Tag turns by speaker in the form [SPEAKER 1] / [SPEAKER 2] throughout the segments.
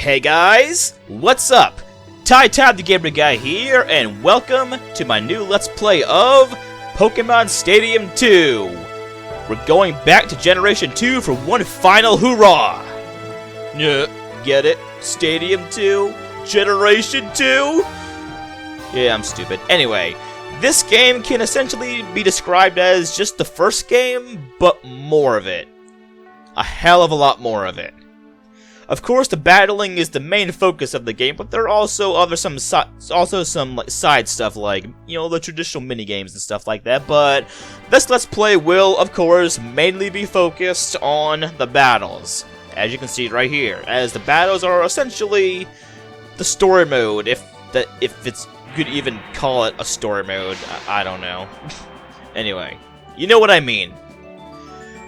[SPEAKER 1] Hey guys, what's up? TyTyTheGamerGuy here, and welcome to my new Let's Play of Pokemon Stadium 2. We're going back to Generation 2 for one final hoorah! Yeah, get it? Stadium 2? Generation 2? Yeah, I'm stupid. Anyway, this game can essentially be described as just the first game, but more of it. A hell of a lot more of it. Of course, the battling is the main focus of the game, but there are also some side stuff like, the traditional mini games and stuff like that. But this Let's Play will, of course, mainly be focused on the battles, as you can see right here, as the battles are essentially the story mode, if it's good to even call it a story mode. I don't know. Anyway, you know what I mean.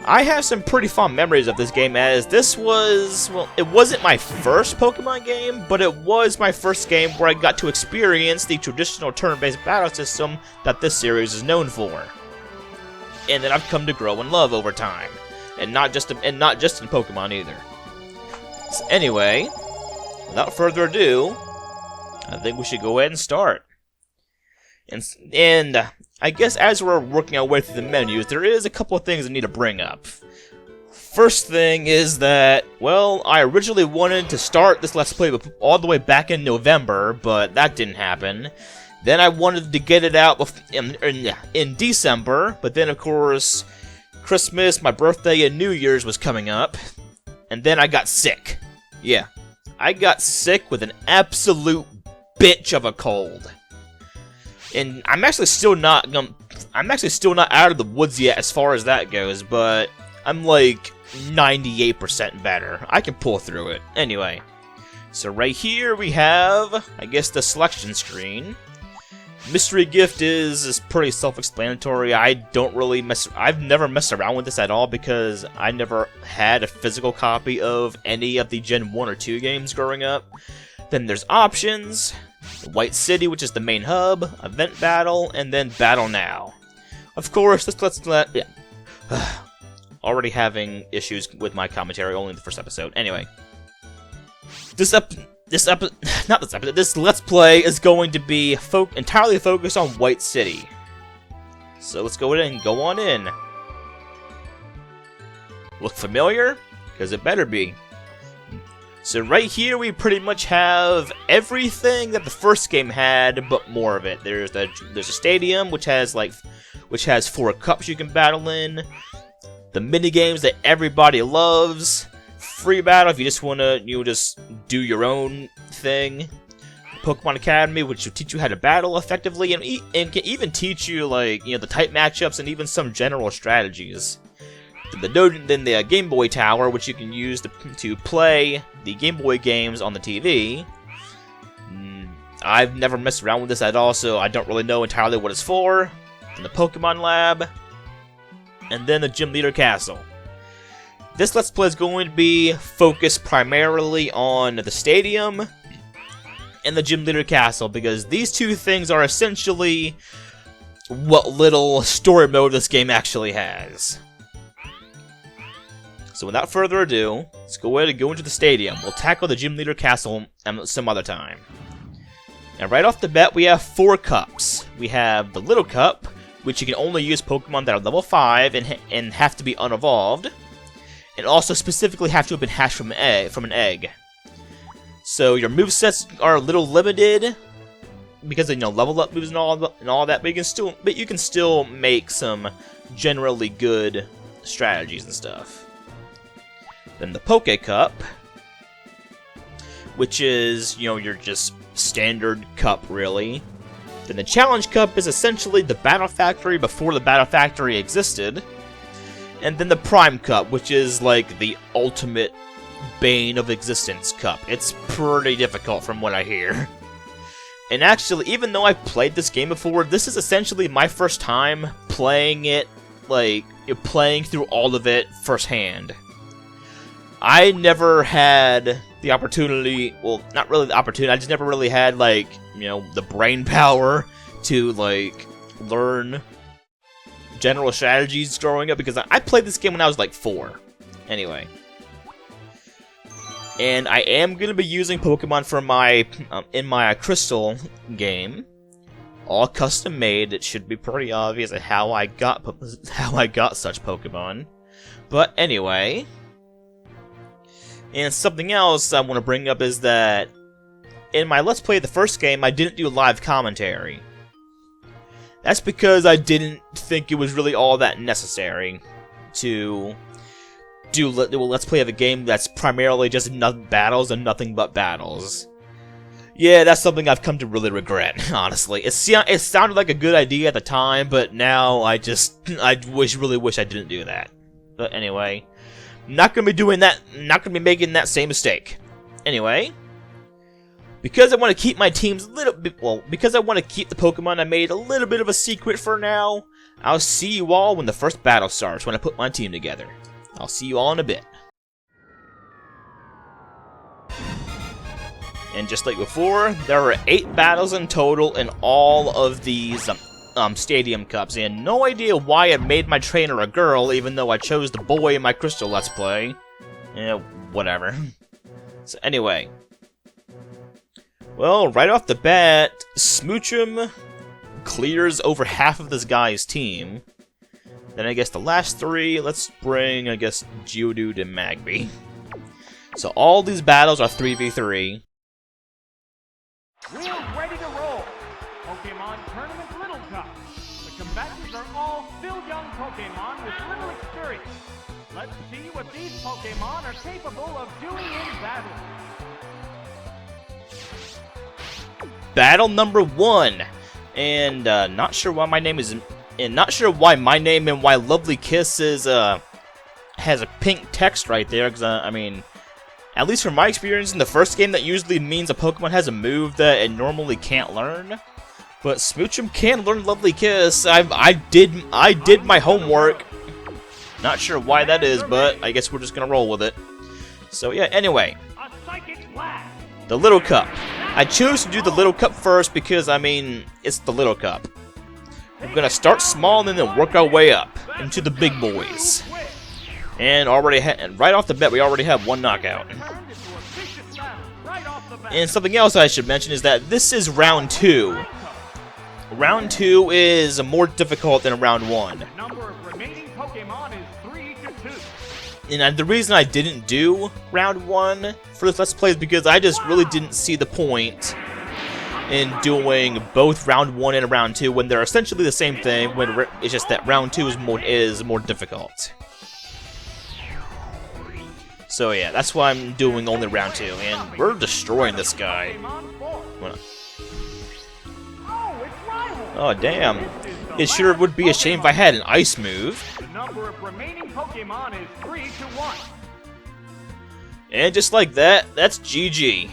[SPEAKER 1] I have some pretty fond memories of this game, as this was, well, it wasn't my first Pokemon game, but it was my first game where I got to experience the traditional turn-based battle system that this series is known for, and that I've come to grow and love over time, and not just in Pokemon either. So anyway, without further ado, I think we should go ahead and start. And I guess as we're working our way through the menus, there is a couple of things I need to bring up. First thing is that, well, I originally wanted to start this Let's Play all the way back in November, but that didn't happen. Then I wanted to get it out in December, but then of course, Christmas, my birthday, and New Year's was coming up, and then I got sick. Yeah, I got sick with an absolute bitch of a cold. And I'm actually still not out of the woods yet as far as that goes, but I'm like 98% better. I can pull through it. Anyway, so right here we have, I guess, the selection screen. Mystery gift is pretty self-explanatory. I've never messed around with this at all because I never had a physical copy of any of the Gen 1 or 2 games growing up. Then there's options, White City, which is the main hub, Event Battle, and then Battle Now. Of course, already having issues with my commentary, only in the first episode. Anyway, this Let's Play is going to be entirely focused on White City. So let's go ahead and go on in. Look familiar? Because it better be. So right here we pretty much have everything that the first game had, but more of it. There's a stadium which has 4 cups you can battle in. The mini games that everybody loves. Free battle if you just want to just do your own thing. Pokemon Academy, which will teach you how to battle effectively and can even teach you the type matchups and even some general strategies. Then the Game Boy Tower, which you can use to play the Game Boy games on the TV. I've never messed around with this at all, so I don't really know entirely what it's for. Then the Pokemon Lab. And then the Gym Leader Castle. This Let's Play is going to be focused primarily on the stadium and the Gym Leader Castle, because these two things are essentially what little story mode this game actually has. So without further ado, let's go ahead and go into the stadium. We'll tackle the Gym Leader Castle some other time. And right off the bat, we have 4 cups. We have the Little Cup, which you can only use Pokemon that are level 5 and have to be unevolved. And also specifically have to have been hatched from an egg. So your movesets are a little limited, because level up moves and all that, but you can still make some generally good strategies and stuff. Then the Poke Cup, which is, your just standard cup, really. Then the Challenge Cup is essentially the Battle Factory before the Battle Factory existed. And then the Prime Cup, which is like the ultimate bane of existence cup. It's pretty difficult from what I hear. And actually, even though I've played this game before, this is essentially my first time playing it, playing through all of it firsthand. I never had the opportunity, well, not really the opportunity, I just never really had, the brain power to, learn general strategies growing up, because I played this game when I was, 4. Anyway. And I am going to be using Pokemon for my in my Crystal game, all custom made. It should be pretty obvious how I got such Pokemon. But anyway, and something else I want to bring up is that in my Let's Play of the first game, I didn't do live commentary. That's because I didn't think it was really all that necessary to do Let's Play of a game that's primarily just battles and nothing but battles. Yeah, that's something I've come to really regret, honestly. It sounded like a good idea at the time, but now I really wish I didn't do that. But anyway, not gonna be doing that, not gonna be making that same mistake. Anyway, because I want to keep my teams a little bit, because I want to keep the Pokemon I made a little bit of a secret for now, I'll see you all when the first battle starts, when I put my team together. I'll see you all in a bit. And just like before, there are 8 battles in total in all of these Stadium Cups, and no idea why I made my trainer a girl, even though I chose the boy in my Crystal Let's Play. Whatever. So anyway. Well, right off the bat, Smoochum clears over half of this guy's team. Then I guess the last 3, let's bring, I guess, Geodude and Magby. So all these battles are 3v3.
[SPEAKER 2] We're ready to roll! Pokemon Tournament Little Cup. The combatants are all still young Pokemon with little experience. Let's see what these Pokemon are capable of doing in battle.
[SPEAKER 1] Battle number 1. And not sure why my name is... And not sure why my name and why Lovely Kiss is, has a pink text right there, because, I mean, at least from my experience in the first game, that usually means a Pokemon has a move that it normally can't learn. But Smoochum can learn Lovely Kiss. I did my homework. Not sure why that is, but I guess we're just gonna roll with it. So yeah, anyway. The Little Cup. I chose to do the Little Cup first because, I mean, it's the Little Cup. We're gonna start small and then work our way up into the big boys. And right off the bat, we already have 1 knockout. And something else I should mention is that this is round 2. Round 2 is more difficult than round 1. And the reason I didn't do round 1 for this Let's Play is because I just really didn't see the point in doing both round 1 and round 2 when they're essentially the same thing. When it's just that round 2 is more difficult. So yeah, that's why I'm doing only round 2, and we're destroying this guy. Oh damn! It sure would be a shame if I had an ice move.
[SPEAKER 2] The number of remaining Pokemon is 3 to 1.
[SPEAKER 1] And just like that, that's GG.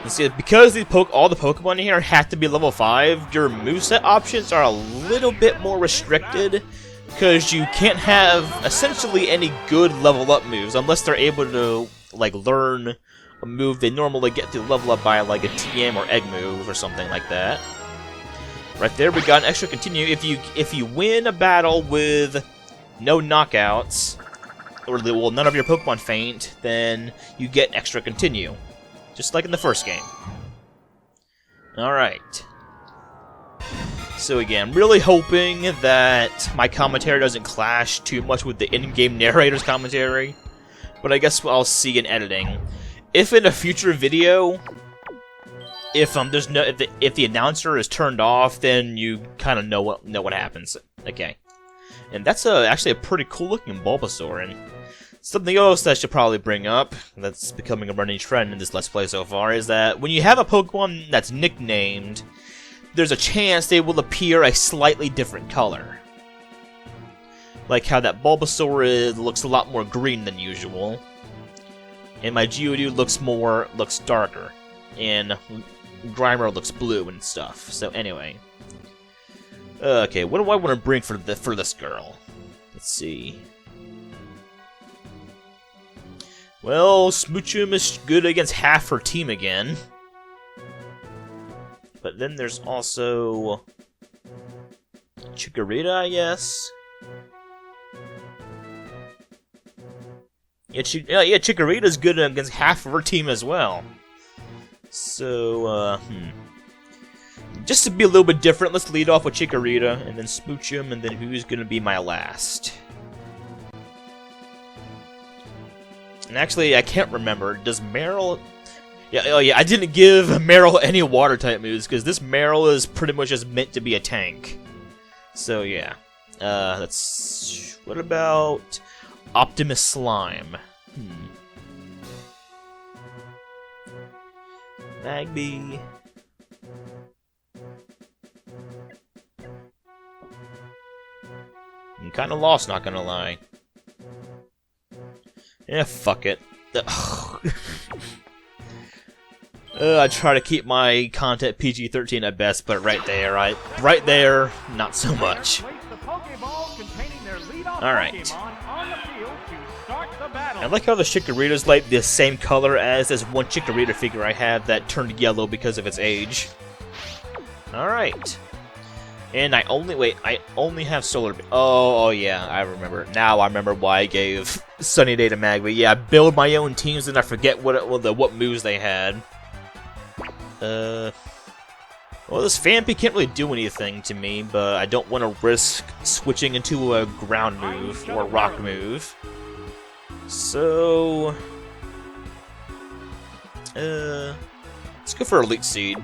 [SPEAKER 1] You see, because all the Pokemon in here have to be level 5, your moveset options are a little bit more restricted, because you can't have essentially any good level up moves unless they're able to like learn a move they normally get to level up by, like a TM or Egg move or something like that. Right there, we got an extra continue. If you win a battle with no knockouts, or well, none of your Pokemon faint, then you get extra continue. Just like in the first game. Alright. So again, I'm really hoping that my commentary doesn't clash too much with the in-game narrator's commentary. But I guess I'll see in editing. If in a future video, if the announcer is turned off, then you kind of know what happens. Okay. And that's actually a pretty cool looking Bulbasaur. And something else that I should probably bring up, that's becoming a running trend in this Let's Play so far, is that when you have a Pokemon that's nicknamed, there's a chance they will appear a slightly different color. Like how that Bulbasaur looks a lot more green than usual. And my Geodude looks darker. And Grimer looks blue and stuff. So anyway. Okay, what do I want to bring for this girl? Let's see. Well, Smoochum is good against half her team again. But then there's also Chikorita, I guess. Yeah, Chikorita's good against half of her team as well. So, just to be a little bit different, let's lead off with Chikorita, and then Smoochum, and then who's gonna be my last? And actually, I can't remember. Does Meryl... Yeah, oh yeah, I didn't give Meryl any water-type moves, because this Meryl is pretty much just meant to be a tank. So, yeah. Let's... What about... Optimus Slime? Magby... I'm kinda lost, not gonna lie. Yeah, fuck it. I try to keep my content PG-13 at best, but right there, not so much. Alright. I like how the Chikorita's like the same color as this one Chikorita figure I have that turned yellow because of its age. Alright. And I only have Solar Beam. Oh yeah, I remember. Now I remember why I gave Sunny Day to Magby. Yeah, I build my own teams and I forget what moves they had. Well, this Phanpy can't really do anything to me, but I don't want to risk switching into a ground move or a rock move. So, let's go for Elite Seed.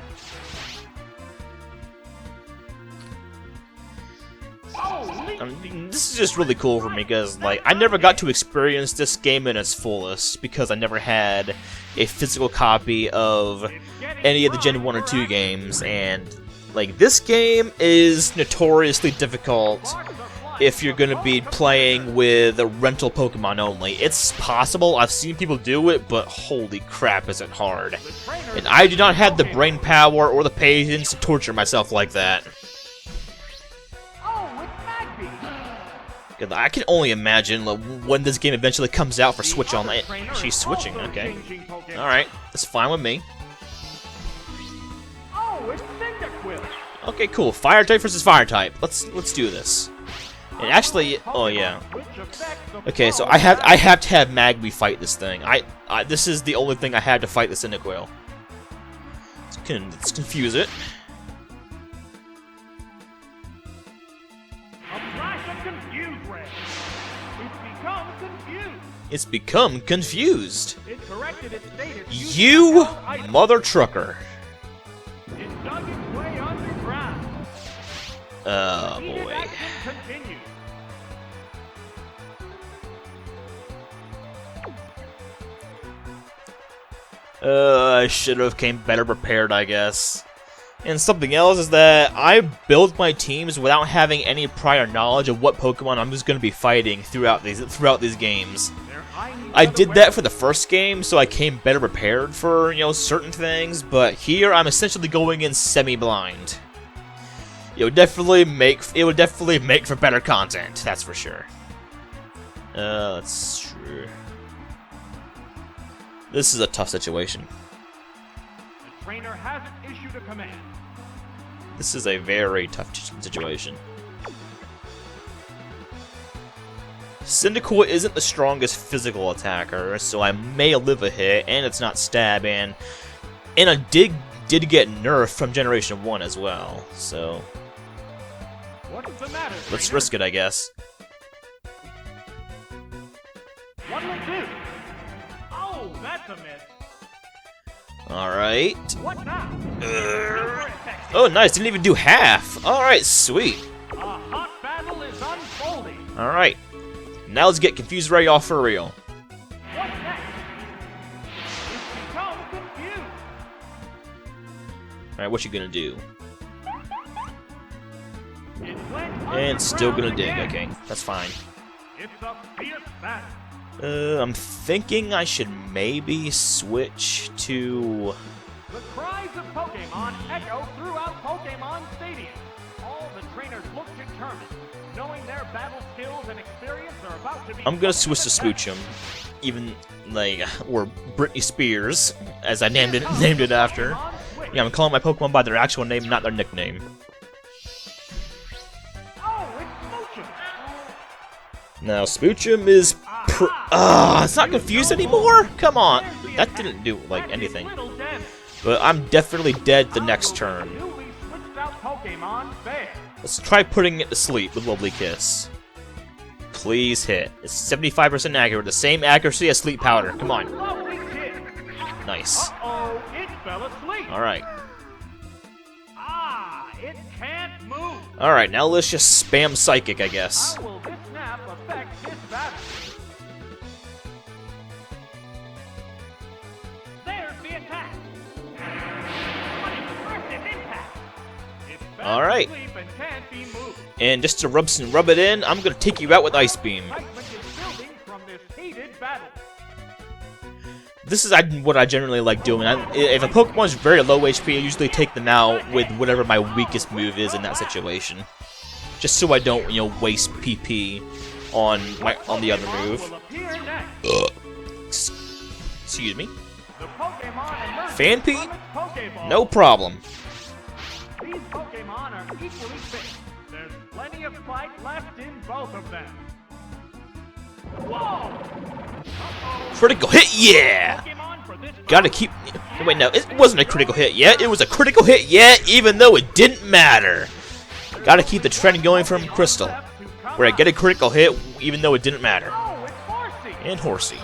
[SPEAKER 1] This is just really cool for me because, like, I never got to experience this game in its fullest because I never had a physical copy of any of the Gen 1 or 2 games, and, like, this game is notoriously difficult if you're gonna be playing with a rental Pokemon only. It's possible, I've seen people do it, but holy crap is it hard. And I do not have the brain power or the patience to torture myself like that. I can only imagine when this game eventually comes out for Switch Online. She's switching, okay. Alright, that's fine with me. Okay, cool. Fire type versus fire type. Let's do this. And actually, oh yeah. Okay, so I have to have Magby fight this thing. This is the only thing I had to fight this Cyndaquil. Let's confuse it. It's become confused. You mother trucker. Oh boy. I should have came better prepared, I guess. And something else is that I build my teams without having any prior knowledge of what Pokemon I'm just going to be fighting throughout these games. I did that for the first game, so I came better prepared for, you know, certain things, but here I'm essentially going in semi-blind. It would definitely make for better content, that's for sure. That's true. This is a tough situation.
[SPEAKER 2] The trainer hasn't issued a command.
[SPEAKER 1] This is a very tough situation. Cyndaquil isn't the strongest physical attacker, so I may live a hit, and it's not stab, and I did get nerfed from Generation 1 as well, so
[SPEAKER 2] What's the matter,
[SPEAKER 1] let's risk it, I guess.
[SPEAKER 2] What'll it do? Oh, that's a miss.
[SPEAKER 1] Alright.
[SPEAKER 2] What now?
[SPEAKER 1] Oh, nice, didn't even do half. Alright, sweet.
[SPEAKER 2] A hot battle is unfolding.
[SPEAKER 1] Alright. Now let's get Confused Ray off for real.
[SPEAKER 2] What's next? It's become confused.
[SPEAKER 1] Alright, what you gonna do?
[SPEAKER 2] It went
[SPEAKER 1] And still gonna
[SPEAKER 2] underground
[SPEAKER 1] dig,
[SPEAKER 2] again.
[SPEAKER 1] okay. That's fine.
[SPEAKER 2] It's a fierce battle.
[SPEAKER 1] I'm thinking I should maybe switch to...
[SPEAKER 2] The cries of Pokemon echo throughout Pokemon Stadium. All the trainers look determined, knowing their battle skills and experience are about to be...
[SPEAKER 1] I'm gonna switch to Smoochum, even like or Britney Spears, as I named it after. Yeah, I'm calling my Pokemon by their actual name, not their nickname.
[SPEAKER 2] Oh, it's Smoochum.
[SPEAKER 1] Now Smoochum is It's not confused anymore? Come on. That didn't do, like, anything. But I'm definitely dead the next turn. Let's try putting it to sleep with Lovely Kiss. Please hit. It's 75% accurate. The same accuracy as Sleep Powder. Come on. Nice. Alright.
[SPEAKER 2] It can't move.
[SPEAKER 1] Alright, now let's just spam Psychic, I guess.
[SPEAKER 2] How will this snap affect this battle? There's the attack.
[SPEAKER 1] Alright.
[SPEAKER 2] And can't be moved.
[SPEAKER 1] And just to rub it in, I'm gonna take you out with Ice Beam.
[SPEAKER 2] Excitement is building from this heated battle.
[SPEAKER 1] This is what I generally like doing. If a Pokemon's very low HP, I usually take them out with whatever my weakest move is in that situation. Just so I don't, waste PP on the other move. Excuse me. Fanpy? No problem.
[SPEAKER 2] These Pokemon are equally fit. There's plenty of fight left in both of them. Whoa!
[SPEAKER 1] Critical hit, yeah! Gotta keep... Wait, no, it wasn't a critical hit yet. It was a critical hit yet, even though it didn't matter. Gotta keep the trend going from Crystal, where I get a critical hit, even though it didn't matter. And Horsey.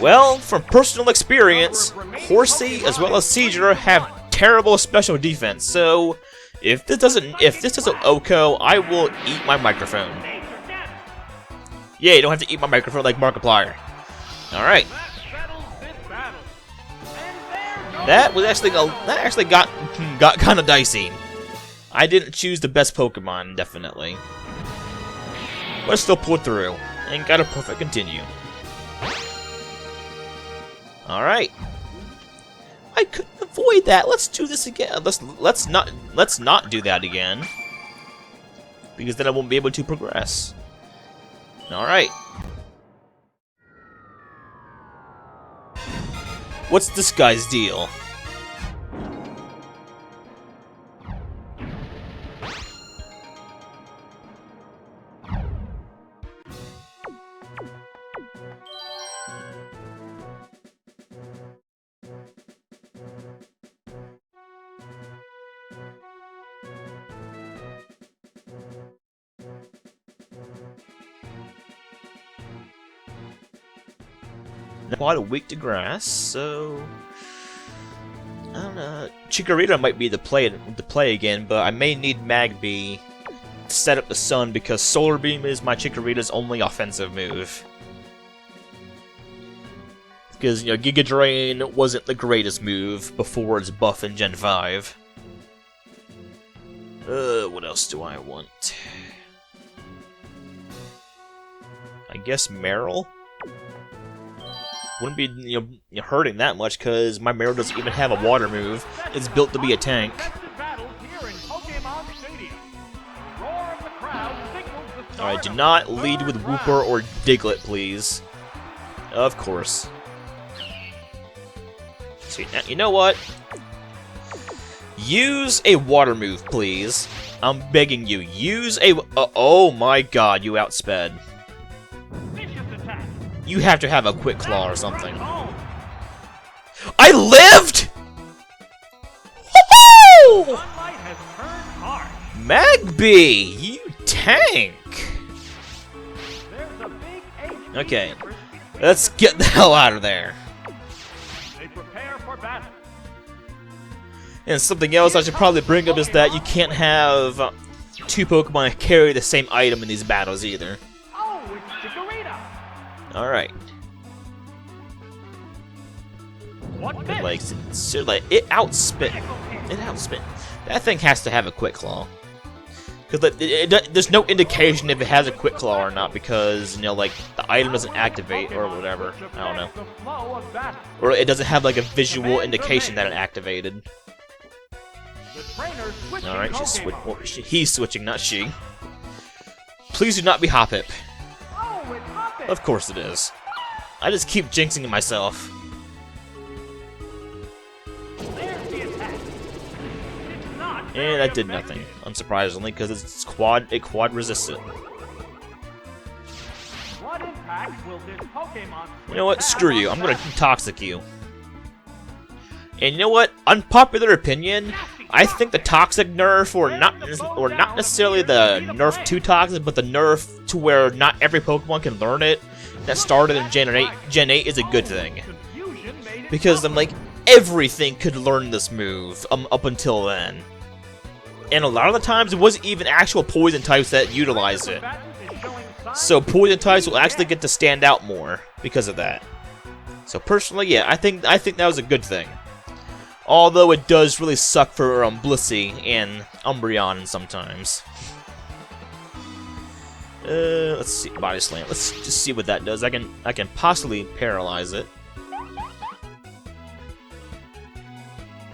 [SPEAKER 1] Well, from personal experience, Horsey as well as Seizure have terrible special defense, so if this doesn't OHKO, I will eat my microphone. Yeah, you don't have to eat my microphone like Markiplier. Alright. That actually got kind of dicey. I didn't choose the best Pokemon, definitely. But still pulled through and got a perfect continue. Alright. I couldn't avoid that. Let's do this again. Let's not do that again. Because then I won't be able to progress. Alright. What's this guy's deal? Quite a weak to grass, so I don't know. Chikorita might be the play again, but I may need Magby to set up the sun because Solar Beam is my Chikorita's only offensive move. Because Giga Drain wasn't the greatest move before its buff in Gen 5. What else do I want? I guess Meryl? Wouldn't be hurting that much because my Meryl doesn't even have a water move. It's built to be a tank. Alright, do not lead with Wooper or Diglett, please. Of course. See, now, you know what? Use a water move, please. I'm begging you. Use a... oh my god, you outsped. You have to have a Quick Claw or something. I lived! Woohoo! Magby, you tank! Okay, let's get the hell out of there. And something else I should probably bring up is that you can't have two Pokemon carry the same item in these battles either. Alright. Like, so like, it outspit. That thing has to have a Quick Claw. Because like, there's no indication if it has a Quick Claw or not because, like, the item doesn't activate or whatever. I don't know. Or it doesn't have, like, a visual indication that it activated. Alright, he's switching, not she. Please do not be Hoppip. Of course it is. I just keep jinxing myself. And that did nothing, unsurprisingly, because it quad resisted.
[SPEAKER 2] attack will this Pokemon
[SPEAKER 1] You know what? Screw you. I'm gonna Toxic you. And you know what? Unpopular opinion. I think the Toxic nerf, or not necessarily the nerf to Toxic, but the nerf to where not every Pokemon can learn it, that started in Gen 8 is a good thing. Because I'm like, everything could learn this move up until then. And a lot of the times, it wasn't even actual Poison types that utilized it. So Poison types will actually get to stand out more because of that. So personally, yeah, I think that was a good thing. Although it does really suck for Blissey and Umbreon sometimes. Let's see, Body Slam. Let's just see what that does. I can possibly paralyze it.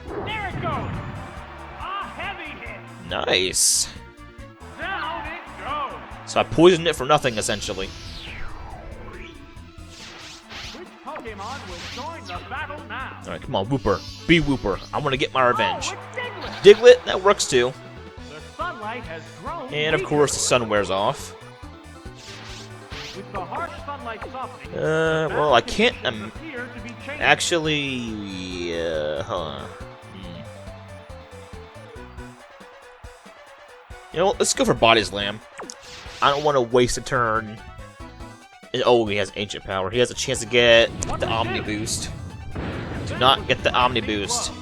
[SPEAKER 2] There it goes. A heavy hit.
[SPEAKER 1] Nice.
[SPEAKER 2] Down it goes.
[SPEAKER 1] So I poisoned it for nothing, essentially.
[SPEAKER 2] Which Pokemon will join the battle now?
[SPEAKER 1] Alright, come on, Wooper. Be Wooper. I want to get my revenge.
[SPEAKER 2] Oh, it's
[SPEAKER 1] Diglett, that works too.
[SPEAKER 2] The sunlight has grown
[SPEAKER 1] And of course, the sun wears off.
[SPEAKER 2] With the harsh sunlight softening,
[SPEAKER 1] Well, I can't.
[SPEAKER 2] appear to be changing.
[SPEAKER 1] Actually, huh. You know what? Let's go for Body Slam. I don't want to waste a turn. Oh, he has Ancient Power. He has a chance to get the Omni Boost. Do not get the Omni Boost.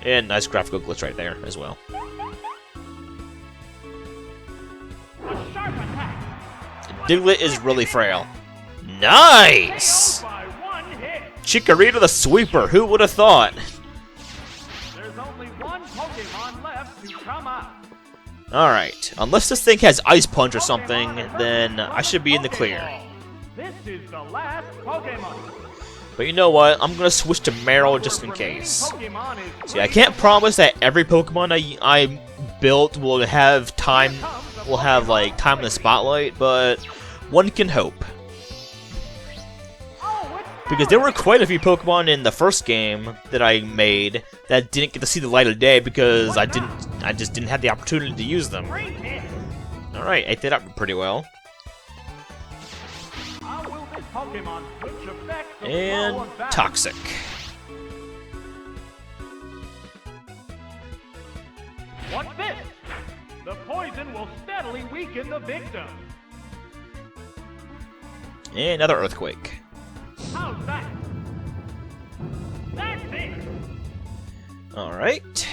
[SPEAKER 1] And nice graphical glitch right there as well.
[SPEAKER 2] A sharp attack.
[SPEAKER 1] Diglett is really frail. Nice!
[SPEAKER 2] KO by one hit.
[SPEAKER 1] Chikorita the Sweeper. Who would have thought?
[SPEAKER 2] There's only one Pokemon left to come out.
[SPEAKER 1] Alright. Unless this thing has Ice Punch or something, then I should be in the clear.
[SPEAKER 2] This is the last Pokemon.
[SPEAKER 1] But you know what? I'm gonna switch to Meryl just in case. See, I can't promise that every Pokemon I built will have time, like time in the spotlight, but one can hope. Because there were quite a few Pokemon in the first game that I made that didn't get to see the light of day because I just didn't have the opportunity to use them. Alright, I did that pretty well. And Toxic.
[SPEAKER 2] What's this? The poison will steadily weaken the victim.
[SPEAKER 1] And another Earthquake.
[SPEAKER 2] How's that? That's it.
[SPEAKER 1] Alright.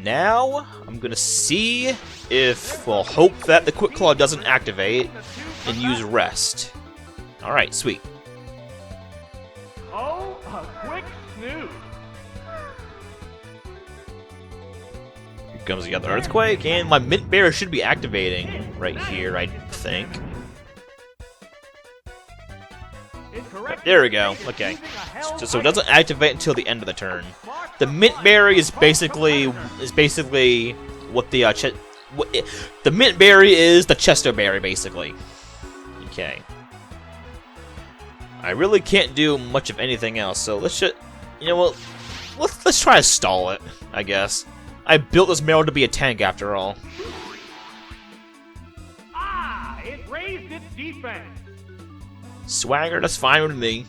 [SPEAKER 1] Now, I'm gonna see if, well, hope that the Quick Claw doesn't activate and use Rest. Alright, sweet.
[SPEAKER 2] Oh, a quick snooze.
[SPEAKER 1] Here comes the other Earthquake, and my Mint Bear should be activating right here, I think. There we go. Okay. So it doesn't activate until the end of the turn. The Mint Berry is basically what the the Mint Berry is the Chesto Berry, basically. Okay. I really can't do much of anything else, so let's just, you know what? Let's try to stall it, I guess. I built this Meryl to be a tank after all.
[SPEAKER 2] Ah, it raised its defense.
[SPEAKER 1] Swagger, that's fine with me.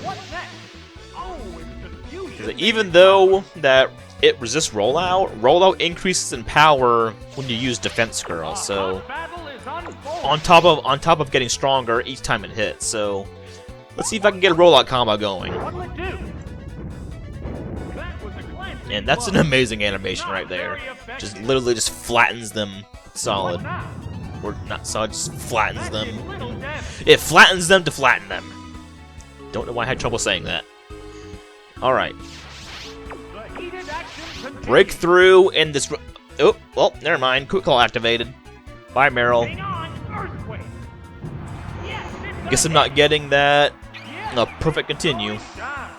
[SPEAKER 2] What's next? Oh, it's confusion.
[SPEAKER 1] 'Cause even though that it resists rollout increases in power when you use Defense Curl. So on top of getting stronger each time it hits. So let's see if I can get a rollout combo going.
[SPEAKER 2] What'll it do? That was a glancing
[SPEAKER 1] And that's an
[SPEAKER 2] blow.
[SPEAKER 1] amazing animation right there. Just literally just flattens them solid.
[SPEAKER 2] What now?
[SPEAKER 1] Or not solid, just flattens
[SPEAKER 2] That
[SPEAKER 1] them.
[SPEAKER 2] did little damage.
[SPEAKER 1] It flattens them to flatten them. Don't know why I had trouble saying that. Alright.
[SPEAKER 2] The heated action continues.
[SPEAKER 1] Breakthrough in this... Oh, well, never mind. Quick Call activated. Bye, Meryl.
[SPEAKER 2] Hang on, earthquake. Yes, it's
[SPEAKER 1] Guess
[SPEAKER 2] a
[SPEAKER 1] I'm not getting that.
[SPEAKER 2] Yes.
[SPEAKER 1] A perfect continue.
[SPEAKER 2] Down.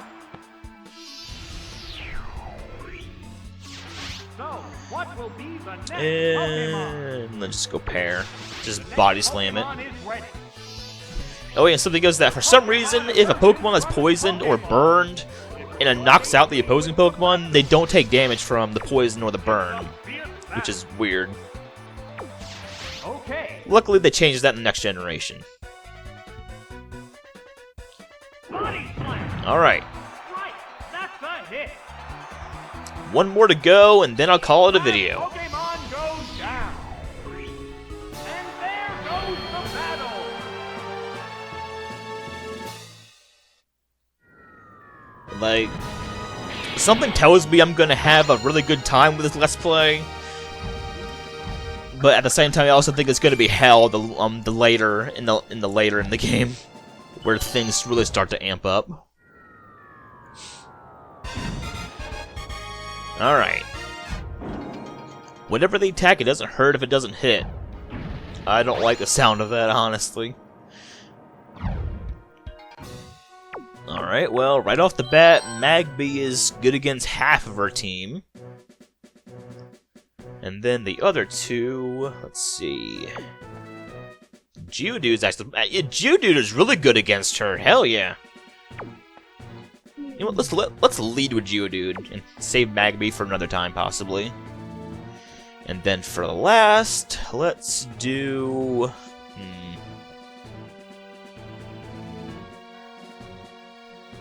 [SPEAKER 2] So, what will be the next Pokemon?
[SPEAKER 1] And let's just go pair. Just body slam it.
[SPEAKER 2] Pokemon is ready.
[SPEAKER 1] Oh yeah, and something goes that for some reason, if a Pokemon is poisoned or burned, and it knocks out the opposing Pokemon, they don't take damage from the poison or the burn, which is weird.
[SPEAKER 2] Okay.
[SPEAKER 1] Luckily, they changed that in the next generation. Alright.
[SPEAKER 2] Right, that's a hit.
[SPEAKER 1] One more to go, and then I'll call it a video.
[SPEAKER 2] Pokemon goes down. And there goes the battle.
[SPEAKER 1] Like, something tells me I'm gonna have a really good time with this Let's Play. But at the same time, I also think it's gonna be hell the later in the game, where things really start to amp up. Alright. Whenever they attack, it doesn't hurt if it doesn't hit. I don't like the sound of that, honestly. Alright, well, right off the bat, Magby is good against half of her team. And then the other two, let's see. Geodude's actually... Geodude is really good against her, hell yeah. You know what, let's lead with Geodude and save Magby for another time, possibly. And then for the last, let's do...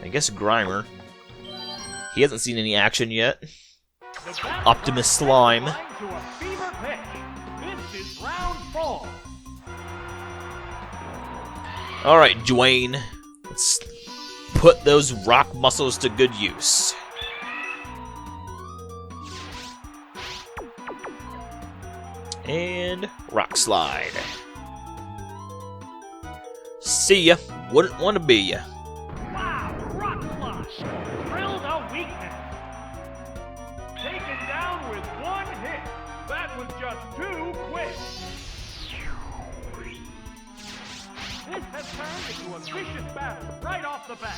[SPEAKER 1] I guess Grimer. He hasn't seen any action yet. Optimus Slime. Alright, Dwayne. Let's put those rock muscles to good use. And Rock Slide. See ya. Wouldn't want to be ya.
[SPEAKER 2] Wow, Rock Slide. Drilled a weakness. Taken down with one hit. That was just too quick. This has turned into a vicious battle right off the bat.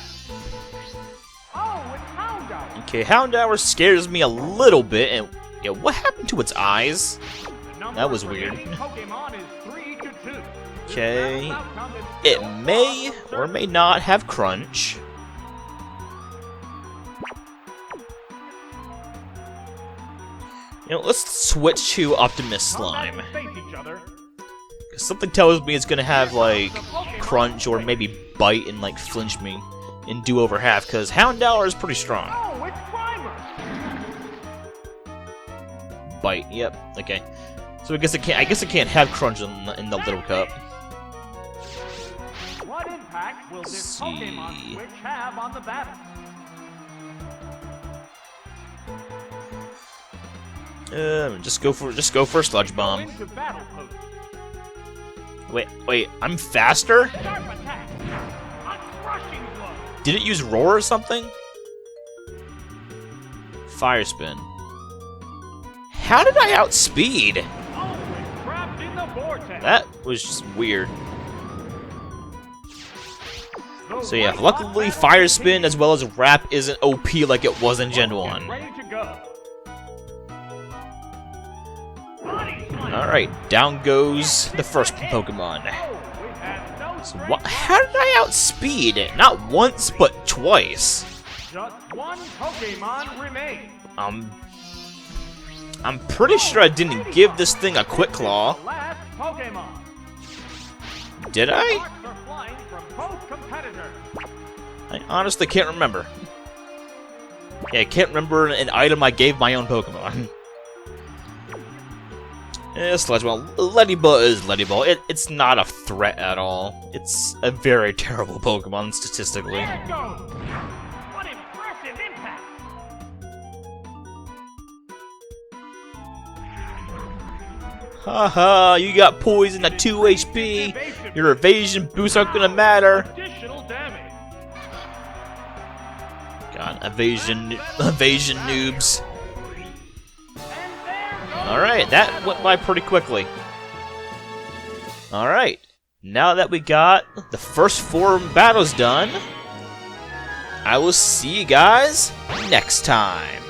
[SPEAKER 2] Oh, it's Houndour.
[SPEAKER 1] Okay, Houndour scares me a little bit, and yeah, what happened to its eyes? That was weird. Okay, it may or may not have Crunch. You know, let's switch to Optimus Slime. Something tells me it's gonna have, like, Crunch or maybe Bite and, like, flinch me and do over half, because Houndour is pretty strong.
[SPEAKER 2] Oh, it's Grimer.
[SPEAKER 1] Bite, yep, okay. So I guess it can't have Crunch in the little cup.
[SPEAKER 2] What impact will this Pokemon Switch have on the battle?
[SPEAKER 1] Just go for Sludge Bomb. Wait, I'm faster? Did it use Roar or something? Fire Spin. How did I outspeed? That was just weird. So yeah, luckily Fire Spin as well as Wrap isn't OP like it was in Gen 1. Alright, down goes the first Pokemon. So how did I outspeed it? Not once, but twice.
[SPEAKER 2] Just one Pokemon remains.
[SPEAKER 1] I'm pretty sure I didn't give this thing a Quick Claw. Did I? I honestly can't remember. Yeah, I can't remember an item I gave my own Pokemon. Yeah, Sludge Ball. Letty Ball is Letty Ball. It's not a threat at all. It's a very terrible Pokemon statistically.
[SPEAKER 2] There it goes. What impressive impact!
[SPEAKER 1] Haha, you got poison at 2 HP. Your evasion boosts aren't gonna matter.
[SPEAKER 2] Additional damage.
[SPEAKER 1] God, evasion noobs. Alright, that went by pretty quickly. Alright, now that we got the first 4 battles done, I will see you guys next time.